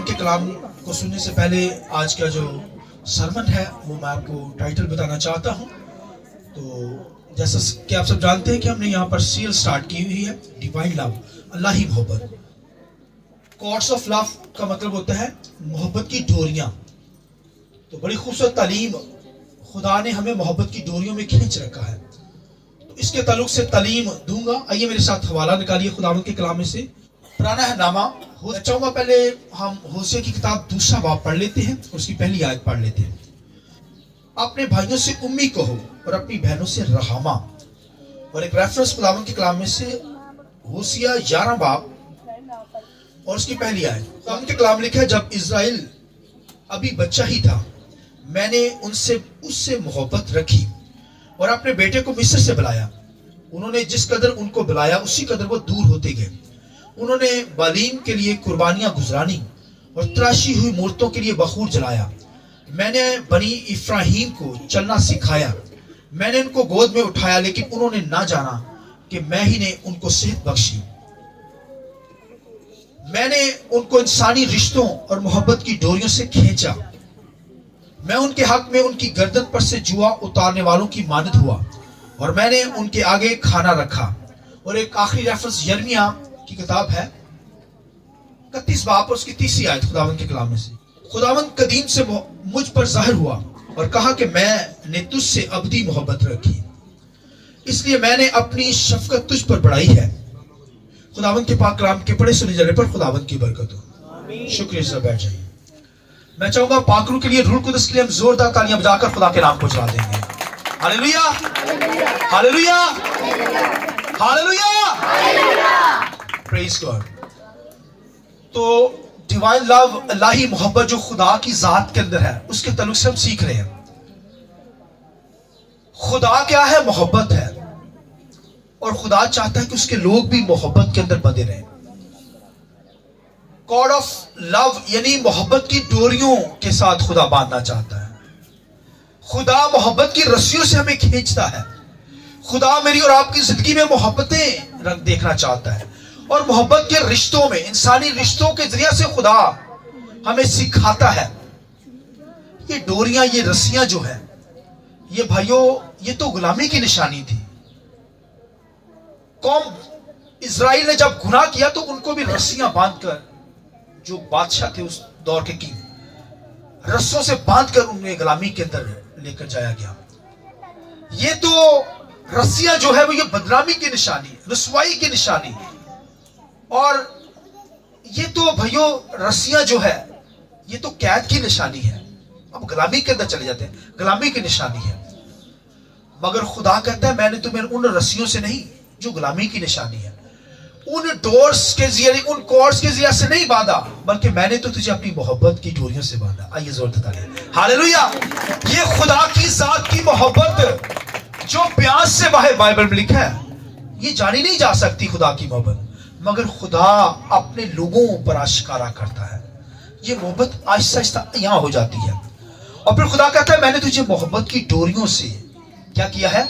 खुदावंद के कलाम को सुनने से पहले आज का जो सरमन है वो मैं आपको टाइटल बताना चाहता हूँ। तो जैसा कि आप सब जानते हैं कि हमने यहाँ पर सीरियल स्टार्ट की हुई है डिवाइन लव, अल्लाही मोहब्बत। कॉर्ड्स ऑफ लव का मतलब होता है मोहब्बत की डोरियां। तो बड़ी खूबसूरत तालीम खुदा ने हमें मोहब्बत की डोरियों में खींच रखा है, तो इसके ताल्लुक से तालीम दूंगा। आइए मेरे साथ हवाला निकालिए खुदावंद के कलाम में से। पुराना है नामा चाहूंगा पहले हम होसिया की किताब दूसरा बाब पढ़ लेते हैं और उसकी पहली आयत पढ़ लेते हैं। अपने भाइयों से उम्मी कहो और अपनी बहनों से रहामा। और एक रेफरेंस खुदावंद के कलाम में से होसिया 11 बाब और उसकी पहली आयत। खुदावंद के कलाम लिखा है, जब इज़राइल अभी बच्चा ही था मैंने उससे मोहब्बत रखी और अपने बेटे को मिस्र से बुलाया। उन्होंने जिस कदर उनको बुलाया उसी कदर वो दूर होते गए। उन्होंने बालीम के लिए कुर्बानियां गुजरानी और तराशी हुई मूर्तों के लिए बखूर जलाया। मैंने बनी इफ्राहीम को चलना सिखाया। मैंने उनको गोद में उठाया, लेकिन उन्होंने ना जाना कि मैं ही ने उनको सेहत बख्शी। मैंने उनको इंसानी रिश्तों और मोहब्बत की डोरियों से खींचा। मैं उनके हक में उनकी गर्दन पर से जुआ उतारने वालों की मानद हुआ और मैंने उनके आगे खाना रखा। और एक आखिरी रेफरेंस यिर्मयाह की किताब है 31 बाब और उसकी 30वीं आयत खुदावंद के कलाम में से। खुदावंद कदीम से मुझ पर जाहिर हुआ और कहा कि मैंने तुझसे अबदी मोहब्बत रखी, इसलिए मैंने अपनी शफकत तुझ पर बढ़ाई है। खुदावंद के पाक कलाम के पढ़े सुने जाने पर खुदावंद की बरकत हो। शुक्रिया से बैठ जाइए। मैं चाहूंगा पाकरू के लिए, रूह कुदस के लिए हम जोरदार तालियां बजाकर खुदा के नाम को चला देंगे। Hallelujah, hallelujah, hallelujah, praise God. तो डिवाइन लव, अल्लाही मोहब्बत जो खुदा की जात के अंदर है, उसके ताल्लुक से हम सीख रहे हैं। खुदा क्या है? मोहब्बत है, और खुदा चाहता है कि उसके लोग भी मोहब्बत के अंदर बंधे रहें। गॉड ऑफ लव यानी मोहब्बत की डोरियों के साथ खुदा बांधना चाहता है। खुदा मोहब्बत की रस्सियों से हमें खींचता है। खुदा मेरी और आपकी जिंदगी में मोहब्बतें रंग देखना चाहता है, और मोहब्बत के रिश्तों में, इंसानी रिश्तों के जरिए से खुदा हमें सिखाता है। ये डोरियां, ये रस्सियां जो है, ये भाइयों, ये तो गुलामी की निशानी थी। कौम इज़राइल ने जब गुनाह किया तो उनको भी रस्सियां बांधकर, जो बादशाह थे उस दौर के किंग, रस्सों से बांधकर उन्हें गुलामी के अंदर लेकर जाया गया। ये तो रस्सियां जो है वो ये बदनामी की निशानी, रुसवाई की निशानी, और ये तो भाइयों रस्सियां जो है ये तो कैद की निशानी है। अब गुलामी के अंदर चले जाते हैं, गुलामी की निशानी है। मगर खुदा कहता है मैंने तुम्हें उन रस्सियों से नहीं जो गुलामी की निशानी है, उन डोर्स के जरिए, उन कॉर्ड्स के जरिए से नहीं बांधा, बल्कि मैंने तो तुझे अपनी मोहब्बत की डोरियों से बांधा। आइए जोर देता है हालेलुया। ये खुदा की जात की मोहब्बत जो प्यास से बाहर बाइबल में लिखा है, ये जानी नहीं जा सकती खुदा की मोहब्बत, मगर खुदा अपने लोगों पर आशिकारा करता है। ये मोहब्बत आहिस्ता आहिस्ता यहां हो जाती है, और फिर खुदा कहता है मैंने तुझे मोहब्बत की डोरियों से क्या किया है?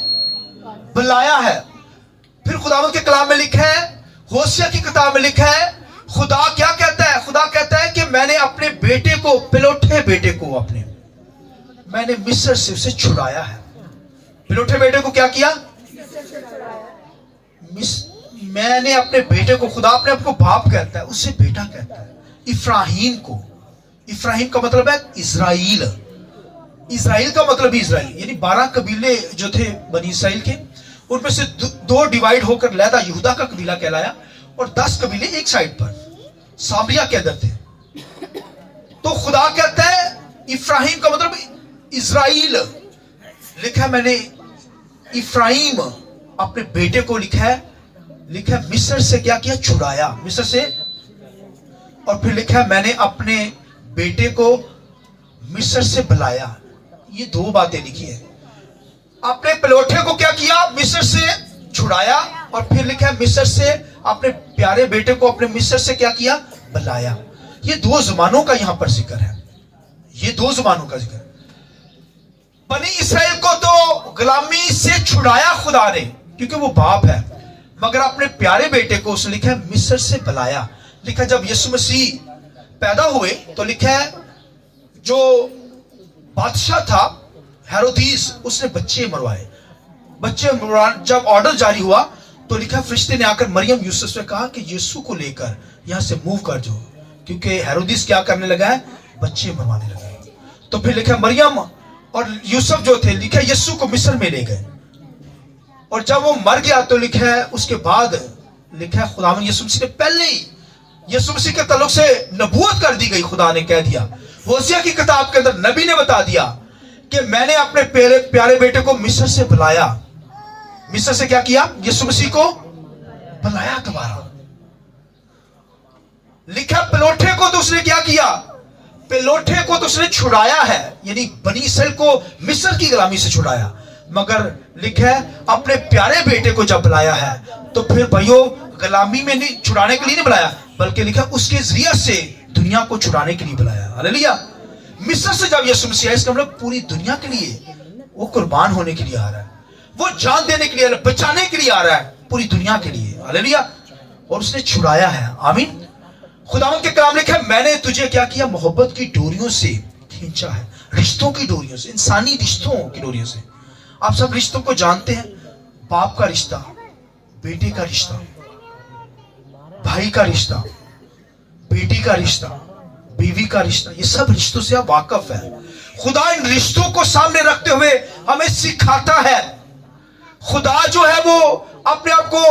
बुलाया है। फिर खुदावंद के कलाम में लिखा है, होसिया की किताब में लिखा है, खुदा क्या कहता है? खुदा कहता है कि मैंने अपने बेटे को, पिलोठे बेटे को अपने, मैंने मिस्र से उसे छुड़ाया है। पिलोठे बेटे को क्या किया? मैंने अपने बेटे को, खुदा अपने आपको बाप कहता है, उससे बेटा कहता है। इफ्राहीम को, इफ्राहीम का मतलब है इज़राइल। इज़राइल का मतलब ही इज़राइल, यानी 12 कबीले जो थे बनी इस्राइल के, उनमें से दो डिवाइड होकर लहदा यहूदा का कबीला कहलाया, और 10 कबीले एक साइड पर सामरिया के अंदर थे। तो खुदा कहता है इफ्राहीम का मतलब इज़राइल। लिखा है मैंने इफ्राहीम अपने बेटे को लिखा है मिस्र से क्या किया? छुड़ाया, मिस्र से। और फिर लिखा है मैंने अपने बेटे को मिस्र से बुलाया। ये दो बातें लिखी है। अपने पिलोठे को क्या किया? मिस्र से छुड़ाया, और फिर लिखा है मिस्र से अपने प्यारे बेटे को अपने मिस्र से क्या किया? बुलाया। ये दो जमानों का यहां पर जिक्र है, ये दो जमानों का जिक्र। बनी इस्राएल को तो गुलामी से छुड़ाया खुदा ने, क्योंकि वो बाप है, मगर अपने प्यारे बेटे को उसने लिखा है मिस्र से बुलाया। लिखा जब यीशु मसीह पैदा हुए तो लिखा है जो बादशाह था हेरोदीस, उसने बच्चे मरवाए। बच्चे मरवाने जब ऑर्डर जारी हुआ तो लिखा फरिश्ते ने आकर मरियम यूसुफ से कहा कि यीशु को लेकर यहां से मूव कर जाओ, क्योंकि हेरोदीस क्या करने लगा है, बच्चे मरवाने लगा है। तो फिर लिखा मरियम और यूसुफ जो थे लिखा यीशु को मिस्र में ले गए, और जब वो मर गया तो लिखा है उसके बाद लिखा है खुदावंद यीशु मसीह ने पहले ही यीशु मसीह के ताल्लुक से नबूवत कर दी गई। खुदा ने कह दिया, होसिया की किताब के अंदर नबी ने बता दिया कि मैंने अपने प्यारे बेटे को मिस्र से बुलाया। मिस्र से क्या किया, यीशु मसीह को बुलाया दोबारा। लिखा पिलोठे को तो उसने क्या किया, पिलोठे को तो उसने छुड़ाया है, यानी बनी इसराइल को मिस्र की गुलामी से छुड़ाया, मगर लिखा है अपने प्यारे बेटे को जब बुलाया है तो फिर भाइयों गुलामी में नहीं, छुड़ाने के लिए नहीं बुलाया, बल्कि लिखा उसके जरिए से दुनिया को छुड़ाने के लिए बुलाया। हालेलुया। मिस्र से जब यीशु मसीह आया, इसका मतलब पूरी दुनिया के लिए वो कुर्बान होने के लिए आ रहा है, वो जान देने के लिए, बचाने के लिए आ रहा है, पूरी दुनिया के लिए। हालेलुया। और उसने छुड़ाया है। आमीन। खुदावंद के कलाम लिखा है मैंने तुझे क्या किया, मोहब्बत की डोरियों से खींचा है, रिश्तों की डोरियों से, इंसानी रिश्तों की डोरियों से। आप सब रिश्तों को जानते हैं, बाप का रिश्ता, बेटे का रिश्ता, भाई का रिश्ता, बेटी का रिश्ता, बीवी का रिश्ता, ये सब रिश्तों से आप वाकिफ है। खुदा इन रिश्तों को सामने रखते हुए हमें सिखाता है। खुदा जो है वो अपने आप को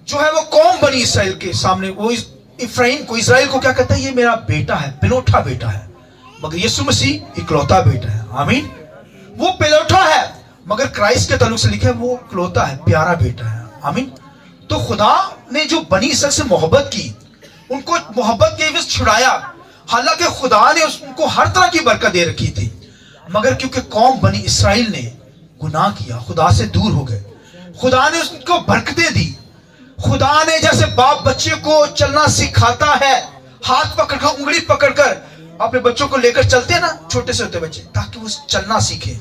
जो है वो कौम बनी इसराइल के सामने, वो इफ्राइम को, इसराइल को क्या कहता है, ये मेरा बेटा है, पिलोठा बेटा है, मगर यीशु मसीह इकलौता बेटा है। आमीन। वो पिलोठा है, मगर क्राइस्ट के ताल्लुक से लिखा है वो इकलौता है, प्यारा बेटा है। आमीन। तो खुदा ने जो बनी इसराइल से मोहब्बत की, उनको मोहब्बत के एवज छुड़ाया। हालांकि खुदा ने उनको हर तरह की बरकत दे रखी थी, मगर क्योंकि कौम बनी इसराइल ने गुनाह किया, खुदा से दूर हो गए, खुदा ने उनको बरकतें दी। खुदा ने जैसे बाप बच्चे को चलना सिखाता है, हाथ पकड़कर, उंगली पकड़कर अपने बच्चों को लेकर चलते हैं ना, छोटे से होते बच्चे, ताकि वो चलना सीखे।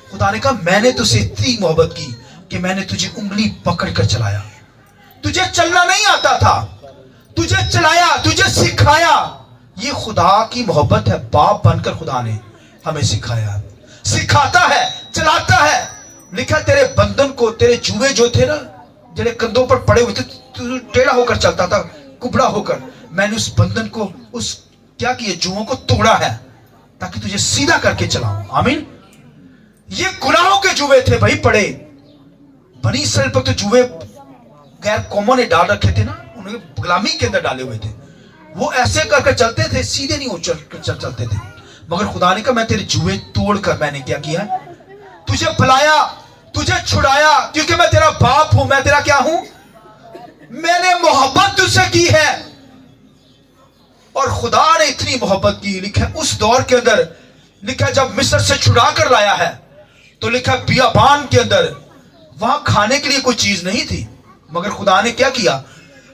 खुदा ने कहा मैंने तुझसे इतनी मोहब्बत की कि मैंने तुझे उंगली पकड़कर चलाया। तुझे चलना नहीं आता था, तुझे चलाया, तुझे सिखाया। ये खुदा की मोहब्बत है। बाप बनकर खुदा ने हमें सिखाया, सिखाता है, चलाता है। लिखा तेरे बंधन को, तेरे जुए जो थे ना, जिन्हें कंधों पर पड़े हुए थे, तू टेढ़ा होकर चलता था, कुबड़ा होकर, मैंने उस बंधन को, उस क्या किया, जुओं को तोड़ा है, ताकि तुझे सीधा करके चलाऊं। आमीन। ये गुनाहों के जुए थे भाई पड़े, बनी इसराइल पर तो जुए गैर कौमों ने डाल रखे थे ना, उन्हें गुलामी के अंदर डाले हुए थे। वो ऐसे करके चलते थे, सीधे नहीं चलते थे, मगर खुदा ने कहा मैं तेरे जुए तोड़कर मैंने क्या किया, तुझे बुलाया, तुझे छुड़ाया, क्योंकि मैं तेरा बाप हूं, मैं तेरा क्या हूं, मैंने मोहब्बत तुझसे की है। और खुदा ने इतनी मोहब्बत की, लिखा उस दौर के अंदर, लिखा जब मिस्र से छुड़ा कर लाया है तो लिखा बियाबान के अंदर वहां खाने के लिए कोई चीज नहीं थी, मगर खुदा ने क्या किया,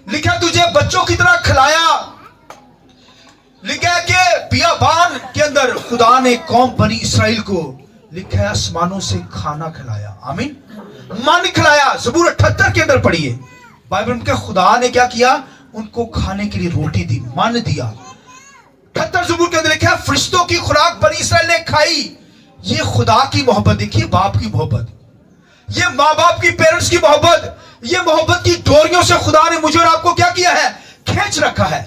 लिखा तुझे बच्चों की तरह खिलाया। लिखा कि बियाबान के अंदर खुदा ने कौम बनी इसराइल को, लिखा है आसमानों से खाना खिलाया। आमीन। मन खिलाया। ज़बूर 78 के अंदर पढ़िए, बाइबल में खुदा ने क्या किया, उनको खाने के लिए रोटी दी, मन दिया। 78 ज़बूर के अंदर लिखा है फरिश्तों की खुराक बनी इसराइल ने खाई। ये खुदा की मोहब्बत, देखिए बाप की मोहब्बत, ये माँ बाप की, पेरेंट्स की मोहब्बत, ये मोहब्बत की डोरियों से खुदा ने मुझे और आपको क्या किया है, खींच रखा है।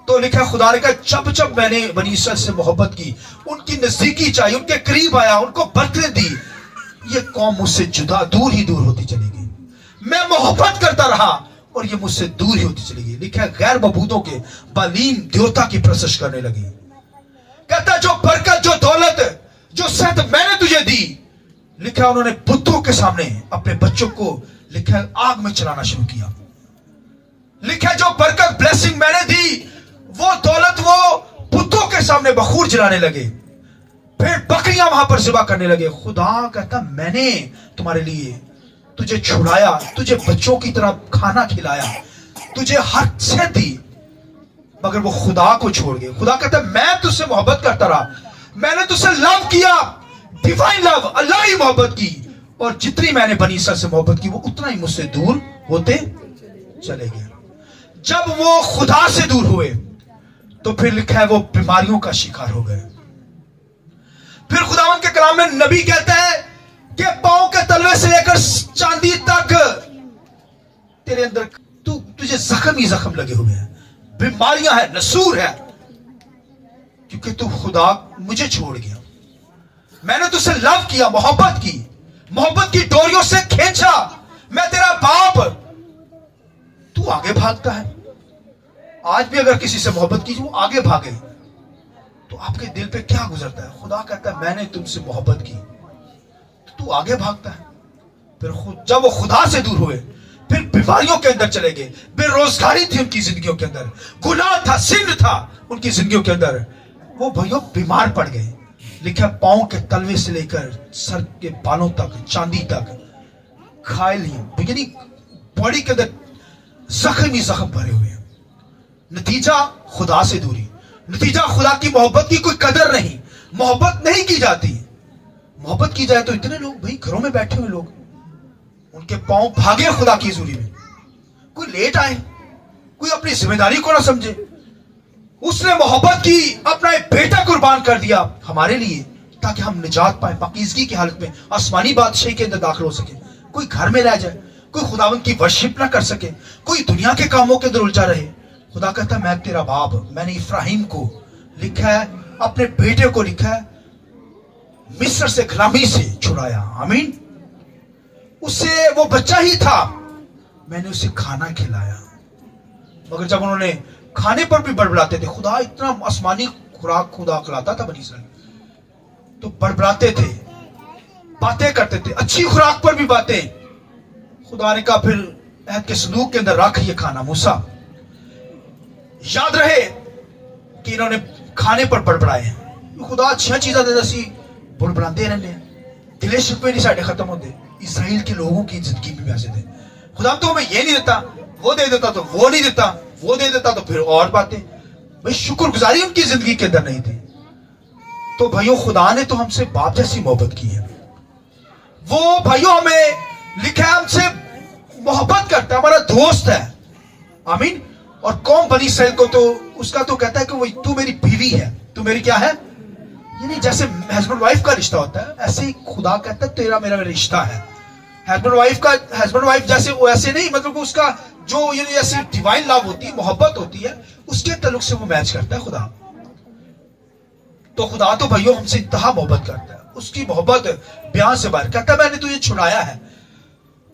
तो लिखा खुदा ने कहा जब जब मैंने बनी इसराइल से मोहब्बत की, उनकी नजदीकी चाहिए, उनके करीब आया, उनको बरकतें दी, ये कौम मुझसे जुदा दूर ही दूर होती चली गई। मैं मोहब्बत करता रहा और ये मुझसे दूर ही होती चली गई। लिखा है गैर मबूदों के बालीम देवता की प्रशंस करने लगी। कहता जो बरकत, जो दौलत, जो सेहत मैंने तुझे दी, लिखा उन्होंने बुतों के सामने अपने बच्चों को, लिखा आग में चलाना शुरू किया। लिखा जो बरकत, ब्लेसिंग मैंने दी, वो दौलत वो बुतों के सामने बखूर जलाने लगे, फिर बकरियां वहां पर ज़िबा करने लगे। खुदा कहता मैंने तुम्हारे लिए तुझे छुड़ाया, तुझे बच्चों की तरह खाना खिलाया, तुझे हर से दी, मगर वो खुदा को छोड़ गए। खुदा कहता मैं तुझसे मोहब्बत करता रहा, मैंने तुझसे लव किया, डिवाइन लव, अल्लाह ही मोहब्बत की, और जितनी मैंने बनी इसराइल से मोहब्बत की वो उतना ही मुझसे दूर होते चले गए। जब वो खुदा से दूर हुए तो फिर लिखा है वो बीमारियों का शिकार हो गए। फिर खुदावंद के कलाम में नबी कहता है कि पांव के तलवे से लेकर चांदी तक तेरे अंदर तुझे जख्म ही जख्म लगे हुए हैं, बीमारियां हैं, नसूर है, क्योंकि तू खुदा मुझे छोड़ गया। मैंने तुझसे लव किया, मोहब्बत की डोरियों से खींचा, मैं तेरा बाप, तू आगे भागता है। आज भी अगर किसी से मोहब्बत की, वो आगे भागे तो आपके दिल पे क्या गुजरता है? खुदा कहता है मैंने तुमसे मोहब्बत की तो तू आगे भागता है। फिर जब वो खुदा से दूर हुए, फिर बीमारियों के अंदर चले गए, बेरोजगारी थी उनकी जिंदगियों के अंदर, गुनाह था, सिंह था उनकी जिंदगियों के अंदर, वो भाइयों बीमार पड़ गए। लिखा पांव के तलवे से लेकर सर के बालों तक, चांदी तक घायल, यानी बॉडी के अंदर जख्म ही जख्म भरे हुए हैं। नतीजा खुदा से दूरी, नतीजा खुदा की मोहब्बत की कोई कदर नहीं, मोहब्बत नहीं की जाती। मोहब्बत की जाए तो इतने लोग भाई घरों में बैठे हुए लोग, उनके पांव भागे खुदा की हजूरी में, कोई लेट आए, कोई अपनी जिम्मेदारी को ना समझे। उसने मोहब्बत की, अपना एक बेटा कुर्बान कर दिया हमारे लिए, ताकि हम निजात पाए, पाकीज़गी की हालत में आसमानी बादशाही के अंदर दाखिल हो सके। कोई घर में रह जाए, कोई खुदावंद की वर्शिप ना कर सके, कोई दुनिया के कामों के अंदर उलझा रहे। खुदा कहता है मैं तेरा बाप, मैंने इफ्राहिम को लिखा है, अपने बेटे को लिखा है, मिस्र से गुलामी से छुड़ाया। आमीन। उससे वो बच्चा ही था, मैंने उसे खाना खिलाया। मगर जब उन्होंने खाने पर भी बड़बड़ाते थे, खुदा इतना आसमानी खुराक खुदा खिलाता था बनी इसराइल, तो बड़बड़ाते थे, बातें करते थे, अच्छी खुराक पर भी बातें। खुदा ने कहा फिर अहद के संदूक के अंदर रख ये खाना। मूसा, याद रहे कि इन्होंने खाने पर बड़बड़ाए हैं। खुदा अच्छी चीज़ां दे सी बड़बड़ाते रहने, दिले शिकवे नहीं साढ़े खत्म होते। इसराइल के लोगों की जिंदगी में वैसे थे, खुदा तो हमें ये नहीं देता, वो दे देता, तो वो नहीं देता, वो दे देता तो फिर और बातें। भाई शुक्रगुजारी उनकी जिंदगी के अंदर नहीं थी। तो भाइयों खुदा ने तो हमसे बाप जैसी मोहब्बत की है। वो भाइयों हमें लिखा है हमसे मोहब्बत करता है, हमारा दोस्त है। आमीन। और कौम बनी इसराइल को तो उसका तो कहता है कि वो तू मेरी बीवी है, तू मेरी क्या है, यानी जैसे हस्बैंड वाइफ का रिश्ता होता है, ऐसे ही खुदा कहता है तेरा मेरा रिश्ता है। हस्बैंड वाइफ जैसे वो ऐसे नहीं, मतलब उसका जो ये ऐसी डिवाइन लव होती है, मोहब्बत होती है, उसके तल्लुक से वो मैच करता है खुदा। तो खुदा तो भाइयों हमसे इंतहा मोहब्बत करता है, उसकी मोहब्बत बयान से बाहर। कहता है मैंने तुझे छुड़ाया है,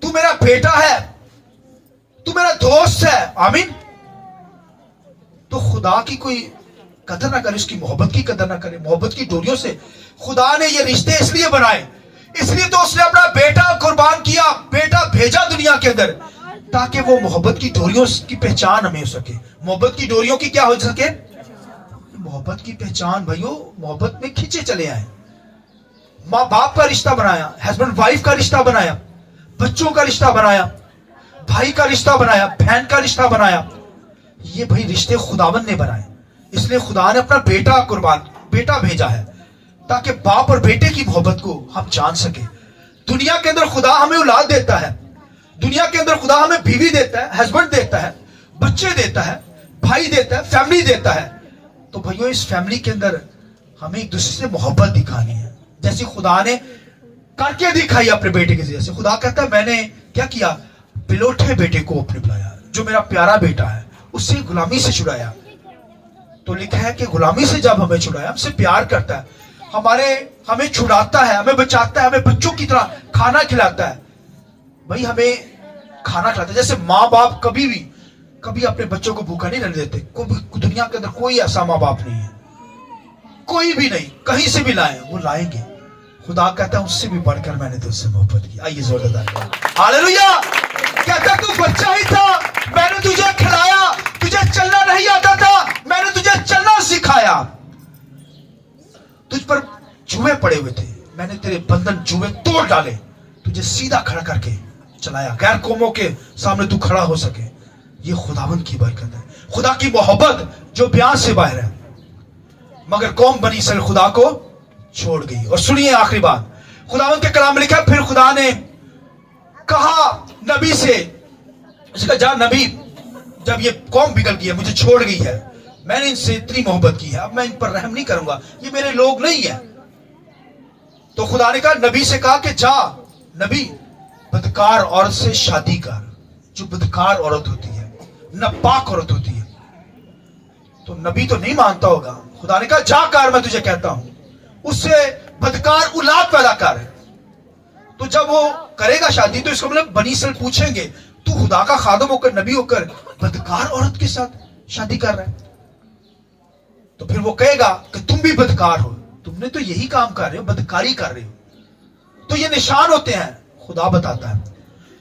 तू मेरा बेटा है, तू मेरा दोस्त है। आमीन। तो खुदा की कोई कदर ना करे, उसकी मोहब्बत की कदर ना करे। मोहब्बत की डोरियों से खुदा ने ये रिश्ते इसलिए बनाए, इसलिए तो उसने अपना बेटा कुर्बान किया, बेटा भेजा दुनिया के अंदर, ताकि वो मोहब्बत की डोरियों की पहचान हमें हो सके। मोहब्बत की डोरियों की क्या हो सके, मोहब्बत की पहचान। भाइयों मोहब्बत में खींचे चले आए, माँ बाप का रिश्ता बनाया, हस्बैंड वाइफ का रिश्ता बनाया, बच्चों का रिश्ता बनाया, भाई का रिश्ता बनाया, बहन का रिश्ता बनाया। ये भाई रिश्ते खुदावन ने बनाए, इसलिए खुदा ने अपना बेटा भेजा है, ताकि बाप और बेटे की मोहब्बत को हम जान सके। दुनिया के अंदर खुदा हमें औलाद देता है, दुनिया के अंदर खुदा हमें बीवी देता है, हस्बैंड देता है, बच्चे देता है, भाई देता है, फैमिली देता है। तो भाइयों इस फैमिली के अंदर हमें एक दूसरे से मोहब्बत दिखानी है, जैसे खुदा ने करके दिखाई अपने बेटे के जैसे। खुदा कहता है मैंने क्या किया, बिलोठे बेटे को अपने बुलाया, जो मेरा प्यारा बेटा है, उससे गुलामी से छुड़ाया। तो लिखा है कि गुलामी से जब हमें छुड़ाया, हमसे प्यार करता है, हमें छुड़ाता है, हमें बचाता है, हमें बच्चों की तरह खाना खिलाता है। भाई हमें खाना खिलाता है, जैसे माँ बाप कभी अपने बच्चों को भूखा नहीं रहने देते। दुनिया के अंदर कोई ऐसा माँ बाप नहीं है, कोई भी नहीं, कहीं से भी लाए वो लाएंगे। खुदा कहता है उससे भी बढ़कर मैंने तुझसे मोहब्बत की। आइए जोरदार हालेलुया। कहता तू बच्चा ही था, मैंने तुझे खिलाया, तुझे चलना नहीं आता था, मैंने तुझे चलना सिखाया। तुझ पर जुए पड़े हुए थे, मैंने तेरे बंधन जुए तोड़ डाले, तुझे सीधा खड़ा करके चलाया, गैर कौमों के सामने तू खड़ा हो सके। ये खुदावन की बरकत है, खुदा की मोहब्बत जो बयान से बाहर है। मगर कौम बनी इसराइल खुदा को छोड़ गई। और सुनिए आखिरी बात, खुदावन के कलाम में लिखा, फिर खुदा ने कहा नबी से, इसका जा नबी, जब ये कौम बिगड़ गई है, मुझे छोड़ गई है, मैंने इनसे इतनी मोहब्बत की है, अब मैं इन पर रहम नहीं करूंगा, ये मेरे लोग नहीं है। तो खुदा ने कहा, नबी से कहा कि जा नबी बदकार औरत से शादी कर, जो बदकार औरत होती है, नापाक औरत होती है। तो नबी तो नहीं मानता होगा। खुदा ने कहा, जा कर, मैं तुझे कहता हूं, उससे बदकार औलाद पैदा कर। तो जब वो करेगा शादी तो इसको मतलब बनी इसराइल पूछेंगे, तू खुदा का खादम होकर, नबी होकर बदकार औरत के साथ शादी कर रहा है? तो फिर वो कहेगा कि तुम भी बदकार हो, तुमने तो यही काम कर रहे हो, बदकारी कर रहे हो। तो ये निशान होते हैं, खुदा बताता है।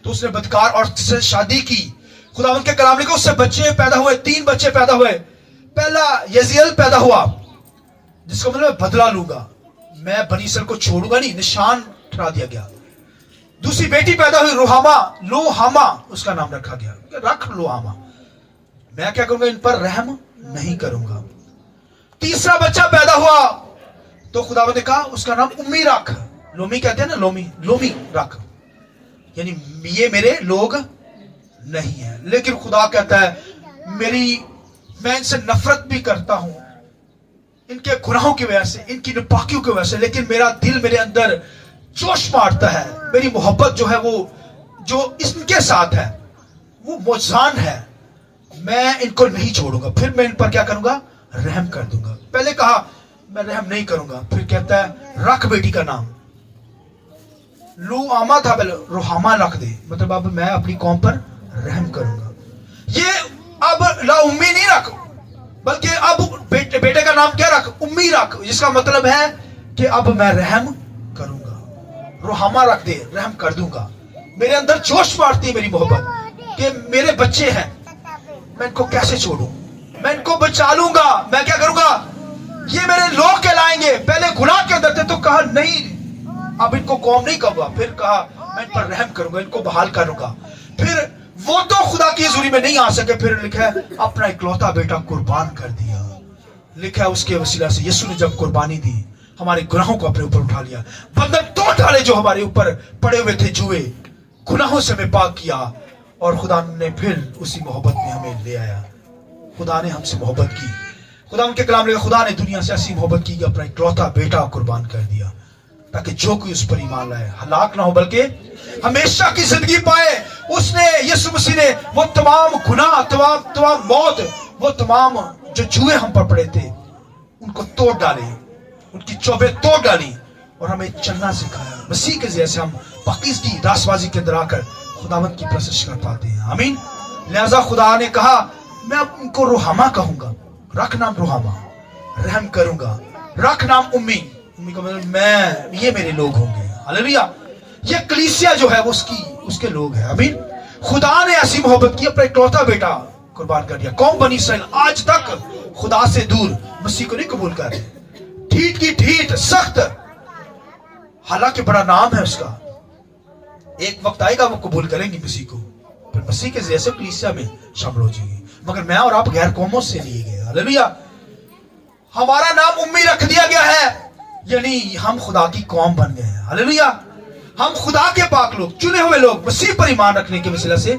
तो उसने बदकार औरत से शादी की। खुदावंद के कलाम ने कहा, उससे बच्चे पैदा हुए, 3 बच्चे पैदा हुए। पहला यजीएल पैदा हुआ, जिसका मतलब बदला लूंगा, मैं बनी इसराइल को छोड़ूंगा नहीं, निशान ठहरा दिया गया। दूसरी बेटी पैदा हुई रोहामा, लोहामा उसका नाम रखा गया, रख लोहामा, मैं क्या करूंगा, इन पर रहम नहीं करूंगा। तीसरा बच्चा पैदा हुआ तो खुदावंद ने कहा, उसका नाम उम्मी रख, लोमी कहते हैं ना, लोमी रख, यानी ये मेरे लोग नहीं है। लेकिन खुदा कहता है, मैं इनसे नफरत भी करता हूं, इनके गुनाहों की वजह से, इनकी नापाकियों की वजह से, लेकिन मेरा दिल मेरे अंदर जोश मारता है। मेरी मोहब्बत जो है वो जो इनके साथ है वो मौजान है, मैं इनको नहीं छोड़ूंगा, फिर मैं इन पर क्या करूंगा, रहम कर दूंगा। पहले कहा मैं रहम नहीं करूंगा, फिर कहता है रख बेटी का नाम, लूआमा था, पहले रोहामा रख दे, मतलब अब मैं अपनी कौम पर रहम करूंगा। ये अब ला उम्मी नहीं रख, बल्कि अब बेटे का नाम क्या रख, उम्मी रख, जिसका मतलब है कि अब मैं रहम करूंगा। रोहामा रख दे, रहम कर दूंगा। मेरे अंदर जोश मारती है मेरी मोहब्बत कि मेरे बच्चे हैं, मैं इनको कैसे छोड़ूं, मैं इनको बचा लूंगा, मैं क्या करूंगा, ये मेरे लोग कहलाएंगे। पहले गुनाह के अंदर थे तो कहा नहीं, अब इनको कौम नहीं कहूंगा, फिर कहा मैं इन पर रहम करूंगा, इनको बहाल करूंगा। फिर वो तो खुदा की हजूरी में नहीं आ सके, फिर लिखा है अपना इकलौता बेटा कुर्बान कर दिया। लिखा है उसके वसीला से यीशु ने जब कुर्बानी दी, हमारे गुनाहों को अपने ऊपर उठा लिया, बंधन तोड़ डाले जो हमारे ऊपर पड़े हुए थे, जुए गुनाहों से हमें पाक किया, और खुदा ने फिर उसी मोहब्बत में हमें ले आया। खुदा ने हमसे मोहब्बत की। खुदा उनके कलाम में खुदा ने दुनिया से ऐसी मोहब्बत की कि अपना इकलौता बेटा कुर्बान कर दिया, ताकि जो कोई उस पर ईमान लाए हलाक ना हो बल्कि हमेशा की जिंदगी पाए। उसने, यीशु मसीह ने वो तमाम गुनाह, तमाम मौत, वो तमाम जो जुए हम पर पड़े थे उनको तोड़ डाले, उनकी चौबे तोड़ डाली और हमें चलना सिखाया। मसीह के जरिए से हम पाकीज़गी रासबाजी के अंदर आकर खुदावंद की प्रशंसा कर पाते हैं। आमीन। लिहाजा खुदा ने कहा मैं अब उनको रोहामा कहूंगा, रख नाम रोहामा, रहम करूंगा। रख नाम उम्मी का मतलब मैं, ये मेरे लोग होंगे। हालेलुया। ये कलीसिया जो है वो उसके लोग हैं। आमीन। खुदा ने ऐसी मोहब्बत की, अपना इकलौता बेटा कुर्बान कर दिया। कौम बनी इसराइल आज तक खुदा से दूर मसीह को नहीं कबूल कर रहे, ठीठ की ठीठ, सख्त, हालांकि बड़ा नाम है उसका। एक वक्त आएगा वो कबूल करेंगे मसीह को, फिर मसीह के जैसे कलीसिया में शामिल हो जाएंगे। मगर मैं और आप गैर कौमों से लिए गए। हालेलुया। हमारा नाम उम्मी रख दिया गया है, यानी हम खुदा की कौम बन गए हैं। हालेलुया। हम खुदा के पाक लोग, चुने हुए लोग, मसीह पर ईमान रखने के वसीला से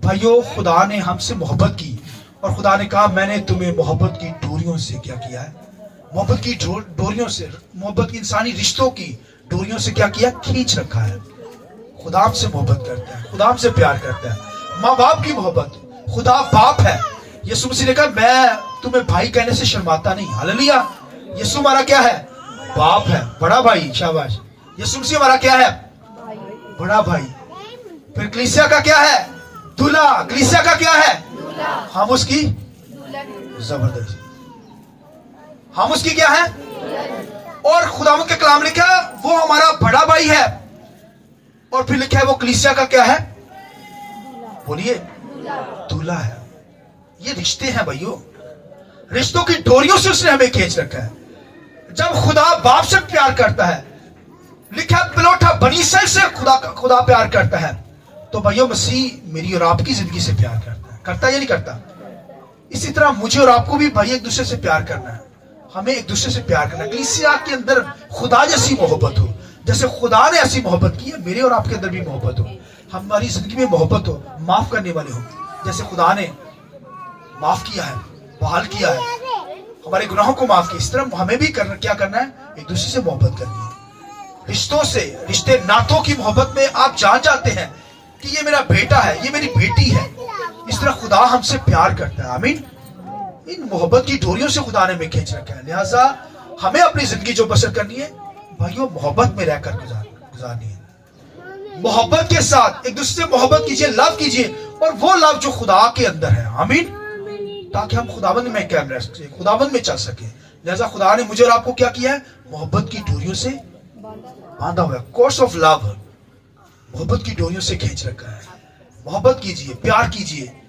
भाइयों खुदा ने हमसे मोहब्बत की, और खुदा ने कहा मैंने तुम्हें मोहब्बत की डोरियों से क्या किया है, मोहब्बत की डोरियों से, मोहब्बत की इंसानी रिश्तों की डोरियों से क्या किया, खींच रखा है। खुदा हमसे मोहब्बत करता है, खुदा हमसे प्यार करता है। माँ बाप की मोहब्बत, खुदा बाप है। यीशु मसीह ने कहा मैं तुम्हें भाई कहने से शर्माता नहीं। हालेलुया। यीशु हमारा क्या है, बाप है, बड़ा भाई। शाबाश। यीशु मसीह हमारा क्या है, बड़ा भाई। फिर कलीसिया का क्या है, दूल्हा। कलीसिया का क्या है, हम उसकी, जबरदस्त, हम उसकी क्या है। और खुदावंद के कलाम लिखा है वो हमारा बड़ा भाई है, और फिर लिखा है वो कलीसिया का क्या है, बोलिए, दूल्हा है। ये रिश्ते हैं भाइयों, रिश्तों की डोरियों से उसने हमें खींच रखा है। जब खुदा बाप से प्यार करता है, लिखा है पिलोठा बनी इसराइल से खुदा प्यार करता है, तो भाइयों मसीह मेरी और आपकी जिंदगी से प्यार करता है या नहीं करता। इसी तरह मुझे और आपको भी भाई एक दूसरे से प्यार करना है, हमें एक दूसरे से प्यार करना है। कलीसिया के अंदर खुदा जैसी मोहब्बत हो, जैसे खुदा ने ऐसी मोहब्बत की है, मेरे और आपके अंदर भी मोहब्बत हो, हमारी जिंदगी में मोहब्बत हो, माफ करने वाले हो, जैसे खुदा ने माफ किया है, बहाल किया है, हमारे गुनाहों को माफ किया। इस तरह हमें भी क्या करना है? एक दूसरे से मोहब्बत करनी है। रिश्तों से, रिश्ते नातों की मोहब्बत में आप जान जाते हैं कि ये मेरा बेटा है, ये मेरी बेटी है। इस तरह खुदा हमसे प्यार करता है। आमीन। इन मोहब्बत की डोरियों से खुदा ने हमें खींच रखा है। लिहाजा हमें अपनी जिंदगी जो बसर करनी है भाइयों, मोहब्बत में रहकर गुजारनी है। मोहब्बत के साथ एक दूसरे से मोहब्बत कीजिए, लव कीजिए, और वो लव जो खुदा के अंदर है। आमीन। ताकि हम खुदाबंद में कायम रह सके, खुदाबंद में चल सके। लिहाजा खुदा ने मुझे और आपको क्या किया है? मोहब्बत की डोरियों से बांधा हुआ है। कोर्स ऑफ लव, मोहब्बत की डोरियों से खींच रखा है। मोहब्बत कीजिए, प्यार कीजिए,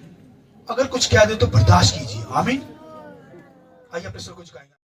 अगर कुछ कह दे तो बर्दाश्त कीजिए। आमीन। आइए अपने सर को झुकाएंगे।